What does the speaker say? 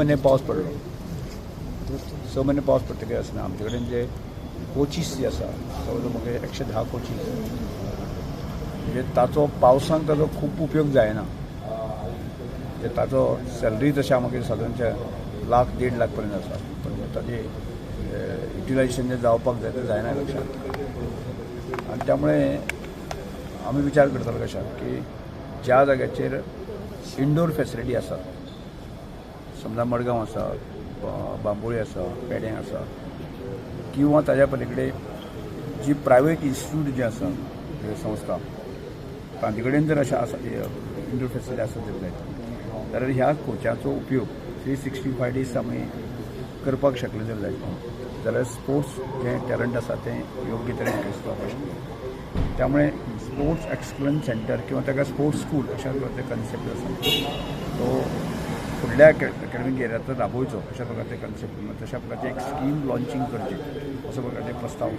महिने पावस पडलो 6 महिने पावस पडटकीर आसना आमचे कडेन जे कोचीस जे आसा जवळ म्हाका 110 कोचीस म्हणजे ताचो पावसांत ताचो खूब उपयोग जायना म्हणजे ताचो सॅलरी तशें म्हाका सादारणचे 1,00,000-1.5 लाख पर्यंत आसा पण ताजें युटिलायझेशन जे जावपाक जाय तें जायना लक्षात आनी त्यामुळे आमी विचार करताले कशाक की ज्या जाग्याचेर इंडोर फॅसिलिटी आसा समजा मडगांव आसा बांबोळी आसा पेड्यां आसा किंवा ताज्या पलीकडे जी प्रायवेट इन्स्टिट्यूट जी आसा संस्था तांचे कडेन जर अशें आसा इंडोर फॅसिलिटी आसा जाल्यार ह्या कोचाचो उपयोग 365 डेज आमी करपाक शकले जाल्यार स्पोर्ट्स जे टॅलंट आसा तें योग्य तरेन दिसपाक शकता त्यामुळे स्पोर्ट्स एक्सलन्स सेंटर किंवा ताका स्पोर्ट्स स्कूल अशा प्रकारचे कन्सेप्ट आसा तो फुडल्या अकॅडमीक एरियांत राबोवचो अशा प्रकारचे कन्सेप्ट तशा प्रकारचे एक स्कीम लॉन्चिंग करची अशा प्रकारचे प्रस्ताव